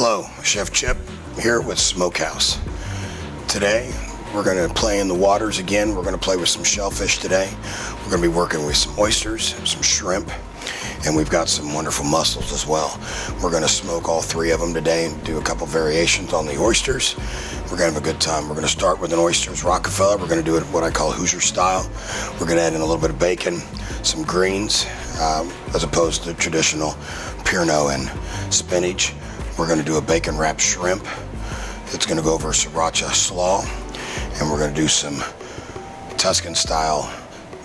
Hello, Chef Chip here with Smokehouse. Today we're going to play in the waters again. We're going to play with some shellfish today. We're going to be working with some oysters, some shrimp, and we've got some wonderful mussels as well. We're going to smoke all three of them today and do a couple variations on the oysters. We're going to have a good time. We're going to start with an oysters Rockefeller. We're going to do it what I call Hoosier style. We're going to add in a little bit of bacon, some greens, as opposed to traditional Purno and spinach. We're going to do a bacon wrapped shrimp. It's going to go over sriracha slaw, and we're going to do some Tuscan style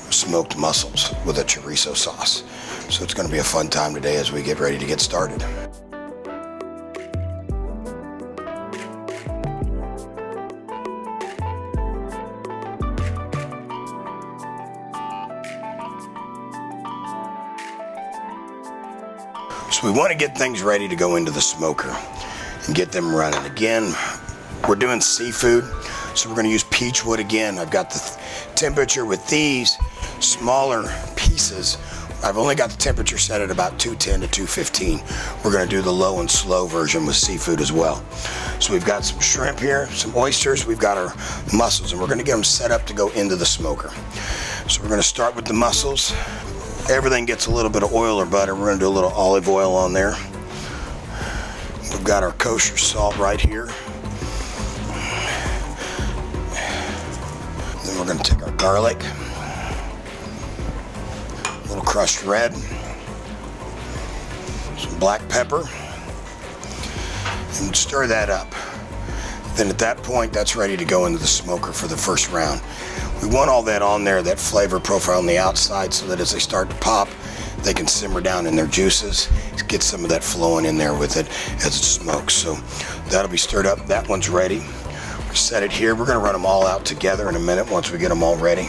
smoked mussels with a chorizo sauce. So it's going to be a fun time today as we get ready to get started. So we want to get things ready to go into the smoker and get them running. Again, we're doing seafood, so we're going to use peach wood again. I've got the temperature with these smaller pieces. I've only got the temperature set at about 210 to 215. We're going to do the low and slow version with seafood as well. So we've got some shrimp here, some oysters, we've got our mussels, and we're going to get them set up to go into the smoker. So we're going to start with the mussels. Everything gets a little bit of oil or butter. We're going to do a little olive oil on there. We've got our kosher salt right here. Then we're going to take our garlic, a little crushed red, some black pepper, and stir that up. Then at that point, that's ready to go into the smoker for the first round. We want all that on there, that flavor profile on the outside, so that as they start to pop, they can simmer down in their juices, get some of that flowing in there with it as it smokes. So that'll be stirred up. That one's ready. We set it here. We're going to run them all out together in a minute once we get them all ready.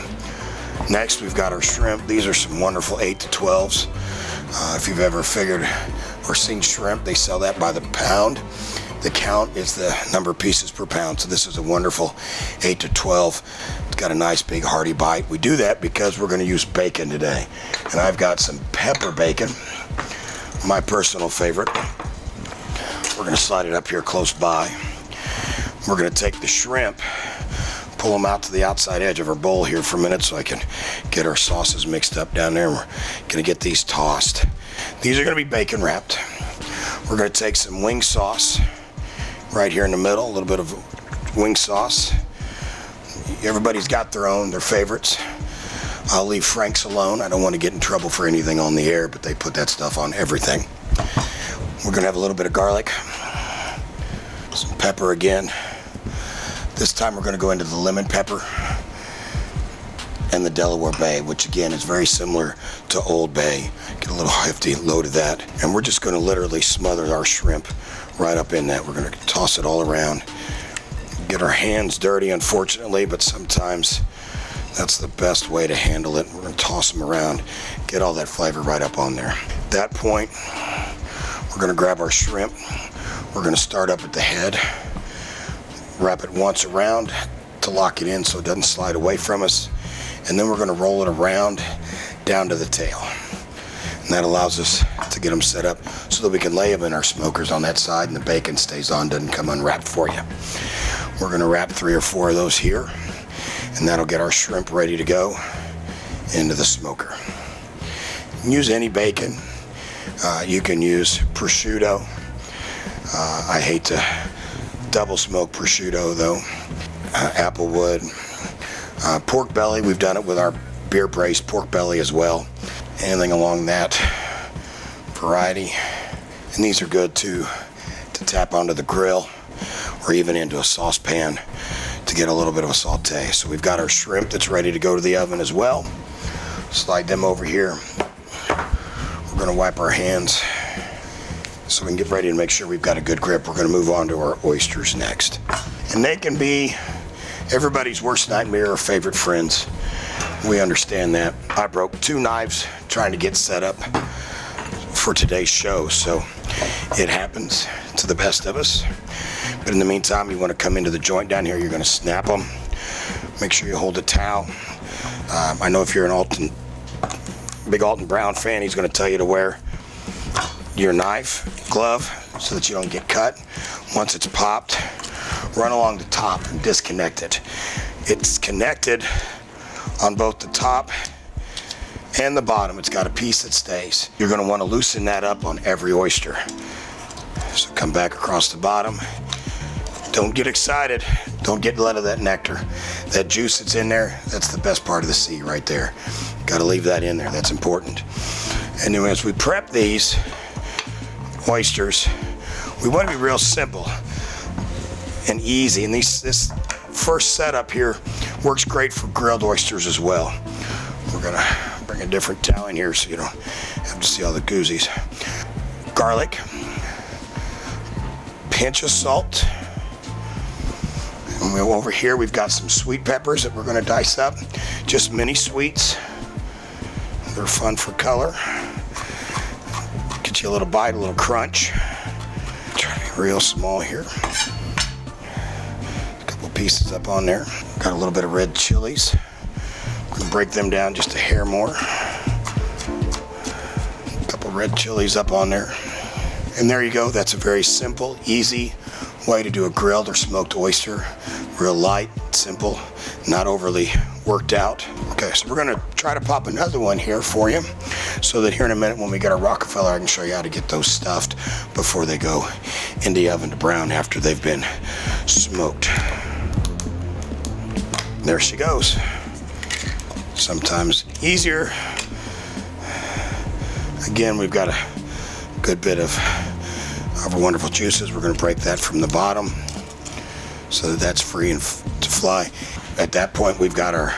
Next, we've got our shrimp. These are some wonderful 8 to 12s. If you've ever figured or seen shrimp, they sell that by the pound. The count is the number of pieces per pound. So this is a wonderful 8 to 12. It's got a nice big hearty bite. We do that because we're going to use bacon today. And I've got some pepper bacon, my personal favorite. We're going to slide it up here close by. We're going to take the shrimp, pull them out to the outside edge of our bowl here for a minute so I can get our sauces mixed up down there. We're going to get these tossed. These are going to be bacon wrapped. We're going to take some wing sauce right here in the middle, a little bit of wing sauce. Everybody's got their favorites. I'll leave Frank's alone. I don't want to get in trouble for anything on the air, but they put that stuff on everything. We're going to have a little bit of garlic, some pepper again. This time we're going to go into the lemon pepper and the Delaware Bay, which again is very similar to Old Bay. Get a little hefty load of that. And we're just going to literally smother our shrimp right up in that. We're going to toss it all around. Get our hands dirty, unfortunately, but sometimes that's the best way to handle it. We're going to toss them around, get all that flavor right up on there. At that point, we're going to grab our shrimp. We're going to start up at the head, wrap it once around to lock it in so it doesn't slide away from us. And then we're going to roll it around down to the tail. And that allows us to get them set up so that we can lay them in our smokers on that side and the bacon stays on, doesn't come unwrapped for you. We're going to wrap 3 or 4 of those here, and that'll get our shrimp ready to go into the smoker. You can use any bacon. You can use prosciutto. I hate to double smoke prosciutto though. Applewood. Pork belly, we've done it with our beer braised pork belly as well. Anything along that variety. And these are good to tap onto the grill or even into a saucepan to get a little bit of a saute. So we've got our shrimp that's ready to go to the oven as well. Slide them over here. We're going to wipe our hands so we can get ready to make sure we've got a good grip. We're going to move on to our oysters next. And they can be everybody's worst nightmare or favorite friends. We understand that. I broke 2 knives trying to get set up for today's show, so it happens to the best of us. But in the meantime, you want to come into the joint down here, you're going to snap them. Make sure you hold a towel. I know if you're an big Alton Brown fan, he's going to tell you to wear your knife, glove, so that you don't get cut. Once it's popped, run along the top and disconnect it. It's connected on both the top and the bottom. It's got a piece that stays. You're going to want to loosen that up on every oyster. So come back across the bottom. Don't get excited. Don't get let of that nectar. That juice that's in there, that's the best part of the sea right there. Got to leave that in there. That's important. And then as we prep these oysters, we want to be real simple and easy. And this first setup here works great for grilled oysters as well. We're going to bring a different towel in here so you don't have to see all the goozies. Garlic, pinch of salt. And over here we've got some sweet peppers that we're going to dice up. Just mini sweets. They're fun for color. Get you a little bite, a little crunch. Try to be real small here. A couple pieces up on there. Got a little bit of red chilies. We're going to break them down just a hair more. A couple red chilies up on there. And there you go. That's a very simple, easy way to do a grilled or smoked oyster. Real light, simple, not overly worked out. Okay, so we're gonna try to pop another one here for you so that here in a minute when we get our Rockefeller, I can show you how to get those stuffed before they go in the oven to brown after they've been smoked. There she goes. Sometimes easier. Again, we've got a good bit of our wonderful juices. We're going to break that from the bottom so that that's free and to fly. At that point, we've got our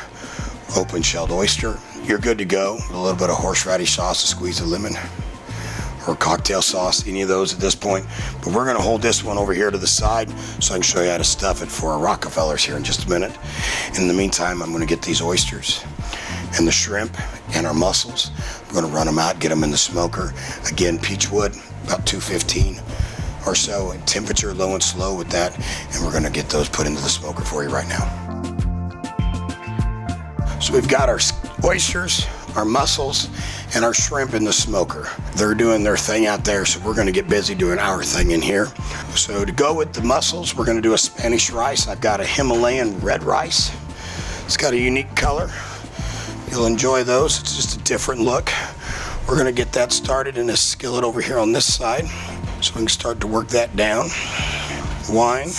open-shelled oyster. You're good to go. A little bit of horseradish sauce, a squeeze of lemon, or cocktail sauce, any of those at this point. But we're going to hold this one over here to the side so I can show you how to stuff it for our Rockefellers here in just a minute. In the meantime, I'm going to get these oysters and the shrimp and our mussels. We're going to run them out, get them in the smoker. Again, peach wood, about 215 or so, and temperature low and slow with that. And we're going to get those put into the smoker for you right now. So we've got our oysters, our mussels, and our shrimp in the smoker. They're doing their thing out there, so we're going to get busy doing our thing in here. So to go with the mussels, we're going to do a Spanish rice. I've got a Himalayan red rice. It's got a unique color. You'll enjoy those. It's just a different look. We're going to get that started in a skillet over here on this side, so we can start to work that down. Wine.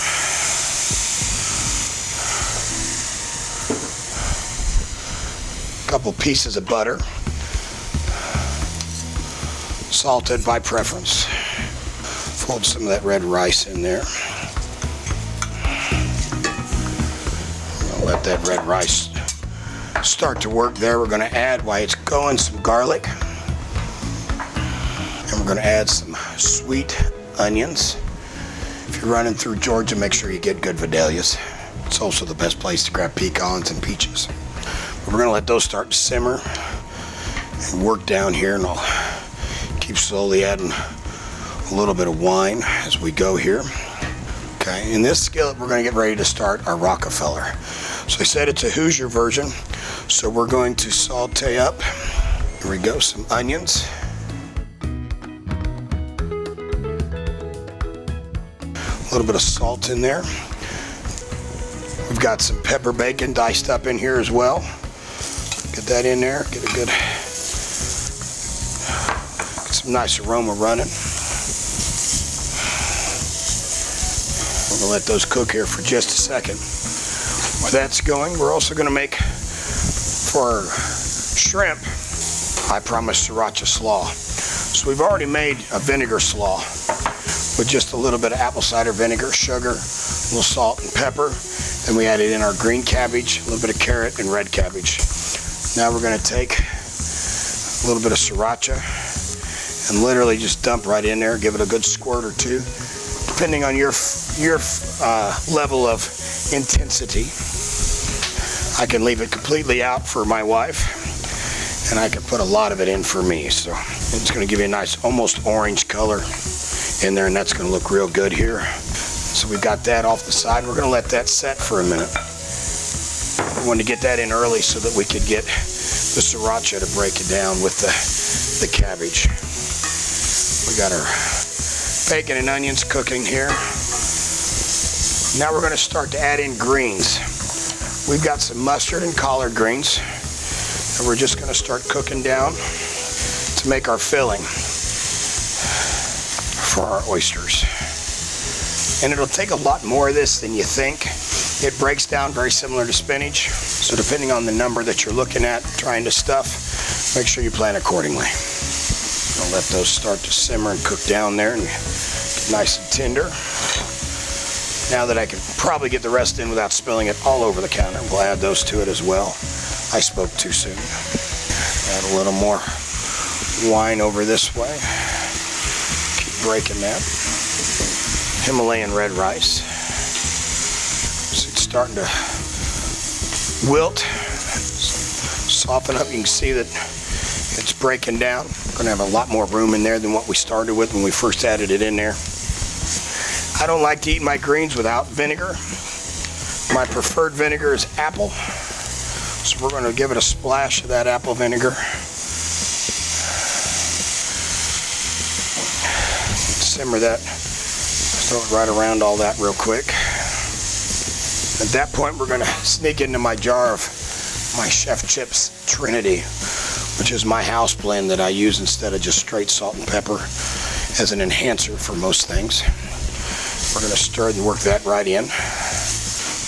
A couple pieces of butter. Salted by preference. Fold some of that red rice in there. I'll let that red rice start to work there. We're going to add, while it's going, some garlic. And we're going to add some sweet onions. If you're running through Georgia, make sure you get good Vidalias. It's also the best place to grab pecans and peaches. But we're going to let those start to simmer and work down here, and I'll keep slowly adding a little bit of wine as we go here. Okay, in this skillet, we're going to get ready to start our Rockefeller. So I said it's a Hoosier version, so we're going to saute up, here we go, some onions. A little bit of salt in there. We've got some pepper bacon diced up in here as well. Get that in there, get some nice aroma running. We're gonna let those cook here for just a second. While that's going, we're also gonna make, for our shrimp, I promised sriracha slaw. So we've already made a vinegar slaw with just a little bit of apple cider vinegar, sugar, a little salt and pepper. Then we added in our green cabbage, a little bit of carrot and red cabbage. Now we're gonna take a little bit of sriracha and literally just dump right in there, give it a good squirt or two, depending on your level of intensity. I can leave it completely out for my wife, and I can put a lot of it in for me. So it's gonna give you a nice, almost orange color in there, and that's gonna look real good here. So we've got that off the side. We're gonna let that set for a minute. We wanted to get that in early so that we could get the sriracha to break it down with the cabbage. We got our Bacon and onions cooking here. Now we're going to start to add in greens. We've got some mustard and collard greens, and we're just going to start cooking down to make our filling for our oysters. And it'll take a lot more of this than you think. It breaks down very similar to spinach, so depending on the number that you're looking at trying to stuff, make sure you plan accordingly. I'll let those start to simmer and cook down there and get nice and tender. Now that I can probably get the rest in without spilling it all over the counter, we'll add those to it as well. I spoke too soon. Add a little more wine over this way. Keep breaking that. Himalayan red rice. So it's starting to wilt, soften up. You can see that it's breaking down. We're going to have a lot more room in there than what we started with when we first added it in there. I don't like to eat my greens without vinegar. My preferred vinegar is apple. So we're going to give it a splash of that apple vinegar. Simmer that. Throw it right around all that real quick. At that point, we're going to sneak into my jar of my Chef Chips Trinity, which is my house blend that I use instead of just straight salt and pepper as an enhancer for most things. We're going to stir and work that right in.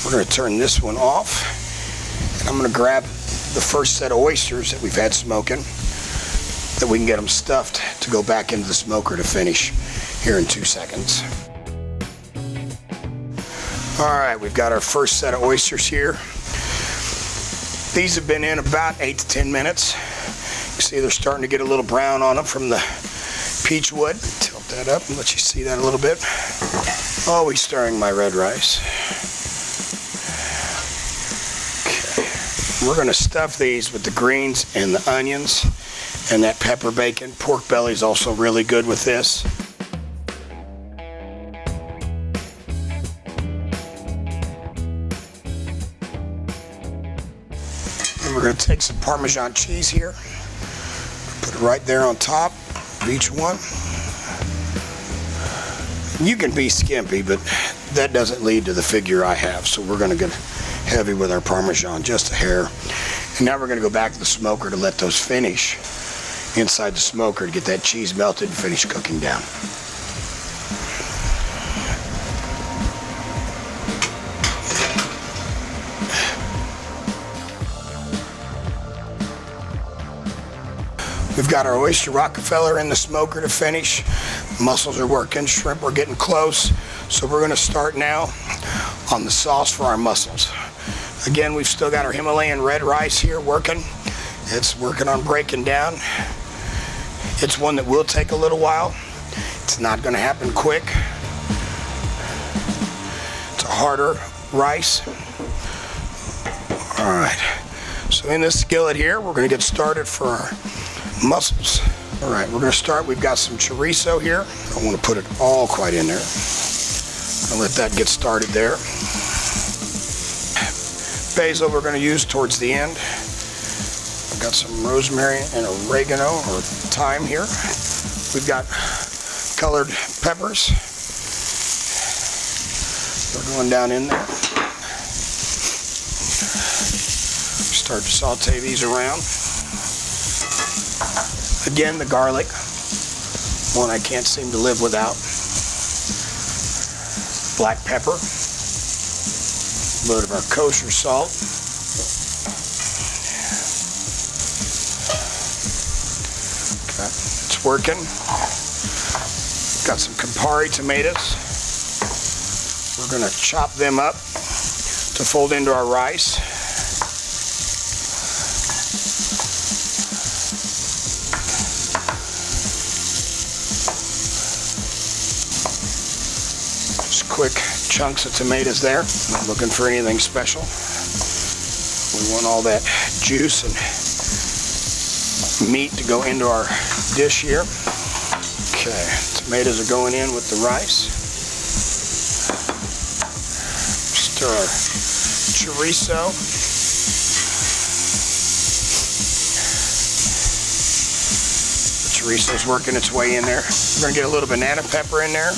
We're going to turn this one off, and I'm going to grab the first set of oysters that we've had smoking, that we can get them stuffed to go back into the smoker to finish here in 2 seconds. Alright, we've got our first set of oysters here. These have been in about 8 to 10 minutes. You see they're starting to get a little brown on them from the peach wood. Tilt that up and let you see that a little bit. Always stirring my red rice. Okay. We're going to stuff these with the greens and the onions and that pepper bacon. Pork belly is also really good with this. And we're going to take some Parmesan cheese here. Put it right there on top of each one. You can be skimpy, but that doesn't lead to the figure I have. So we're going to get heavy with our Parmesan, just a hair. And now we're going to go back to the smoker to let those finish inside the smoker to get that cheese melted and finish cooking down. We've got our oyster Rockefeller in the smoker to finish. Mussels are working, shrimp are getting close. So we're going to start now on the sauce for our mussels. Again, we've still got our Himalayan red rice here working. It's working on breaking down. It's one that will take a little while. It's not going to happen quick. It's a harder rice. All right. So in this skillet here, we're going to get started for our mussels. All right, we're going to start. We've got some chorizo here. I don't want to put it all quite in there. I'll let that get started there. Basil we're going to use towards the end. I've got some rosemary and oregano or thyme here. We've got colored peppers. They're going down in there. Start to saute these around. Again, the garlic, one I can't seem to live without. Black pepper, a load of our kosher salt. Okay, it's working. Got some Campari tomatoes. We're going to chop them up to fold into our rice. Quick chunks of tomatoes there. Not looking for anything special. We want all that juice and meat to go into our dish here. Okay, tomatoes are going in with the rice. Stir our chorizo. The chorizo's working its way in there. We're gonna get a little banana pepper in there.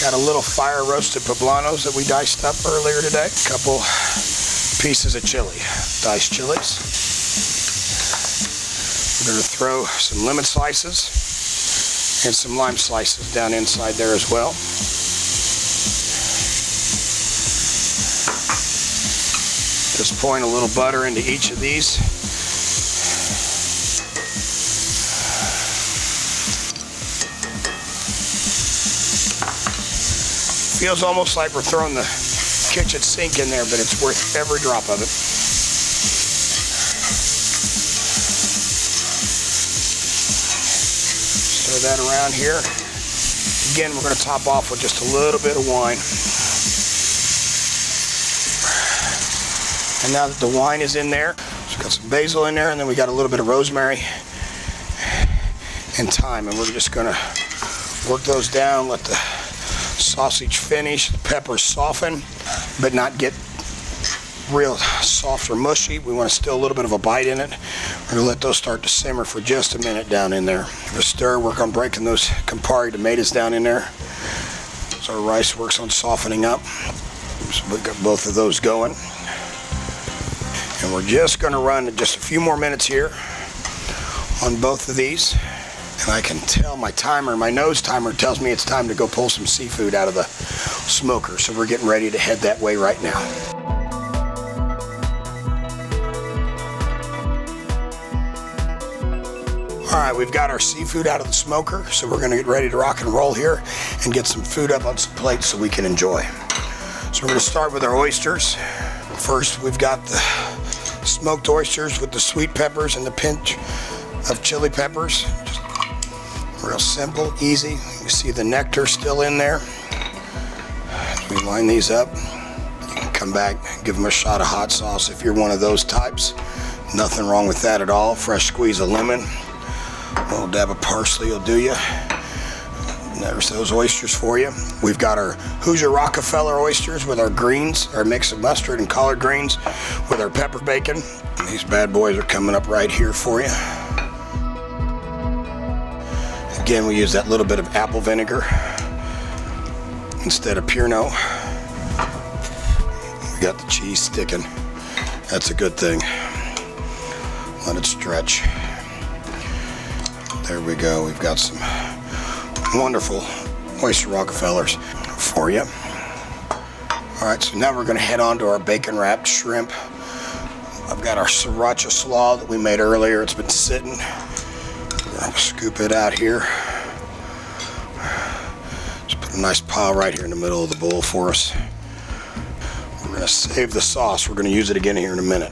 Got a little fire roasted poblanos that we diced up earlier today. A couple pieces of chili, diced chilies. We're gonna throw some lemon slices and some lime slices down inside there as well. At this point, a little butter into each of these. Feels almost like we're throwing the kitchen sink in there, but it's worth every drop of it. Stir that around here. Again, we're going to top off with just a little bit of wine. And now that the wine is in there, we've got some basil in there, and then we got a little bit of rosemary and thyme, and we're just going to work those down, let the sausage finish, the peppers soften, but not get real soft or mushy. We want to still a little bit of a bite in it. We're going to let those start to simmer for just a minute down in there. Give a stir, work on breaking those Campari tomatoes down in there. So our rice works on softening up. So we've got both of those going. And we're just going to run just a few more minutes here on both of these. And I can tell my timer, my nose timer tells me it's time to go pull some seafood out of the smoker. So we're getting ready to head that way right now. All right, we've got our seafood out of the smoker, so we're gonna get ready to rock and roll here and get some food up on some plates so we can enjoy. So we're gonna start with our oysters. First, we've got the smoked oysters with the sweet peppers and the pinch of chili peppers. Just real simple, easy. You see the nectar still in there. As we line these up, you can come back, give them a shot of hot sauce if you're one of those types. Nothing wrong with that at all. Fresh squeeze of lemon. A little dab of parsley will do you. There's those oysters for you. We've got our Hoosier Rockefeller oysters with our greens, our mix of mustard and collard greens with our pepper bacon. And these bad boys are coming up right here for you. Again, we use that little bit of apple vinegar instead of Purino. We got the cheese sticking. That's a good thing. Let it stretch. There we go. We've got some wonderful Oyster Rockefellers for you. All right, so now we're going to head on to our bacon wrapped shrimp. I've got our sriracha slaw that we made earlier. It's been sitting. We're going to scoop it out here. Just put a nice pile right here in the middle of the bowl for us. We're going to save the sauce. We're going to use it again here in a minute.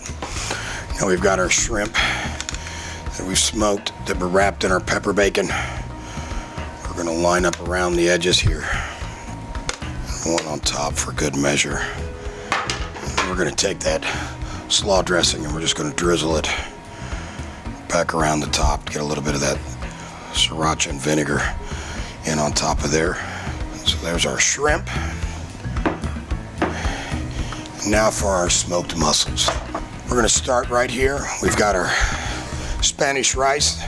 Now we've got our shrimp that we've smoked that were wrapped in our pepper bacon. We're going to line up around the edges here. One on top for good measure. And we're going to take that slaw dressing and we're just going to drizzle it back around the top to get a little bit of that sriracha and vinegar in on top of there. So there's our shrimp. Now for our smoked mussels. We're going to start right here. We've got our Spanish rice,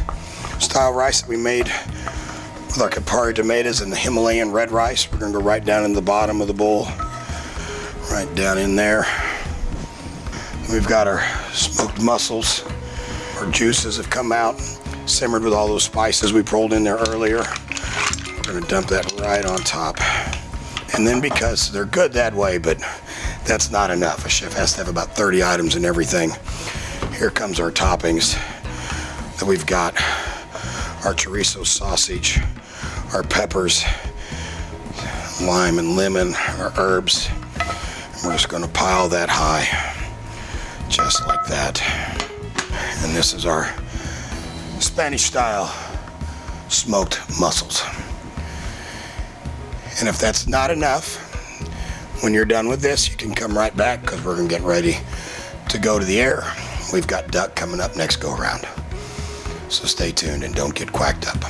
style rice that we made with our Campari tomatoes and the Himalayan red rice. We're going to go right down in the bottom of the bowl, right down in there. We've got our smoked mussels. Our juices have come out, simmered with all those spices we rolled in there earlier. We're going to dump that right on top. And then because they're good that way, but that's not enough. A chef has to have about 30 items and everything. Here comes our toppings that we've got. Our chorizo sausage, our peppers, lime and lemon, our herbs. And we're just going to pile that high, just like that. And this is our Spanish style smoked mussels. And if that's not enough, when you're done with this, you can come right back because we're going to get ready to go to the air. We've got duck coming up next go around. So stay tuned and don't get quacked up.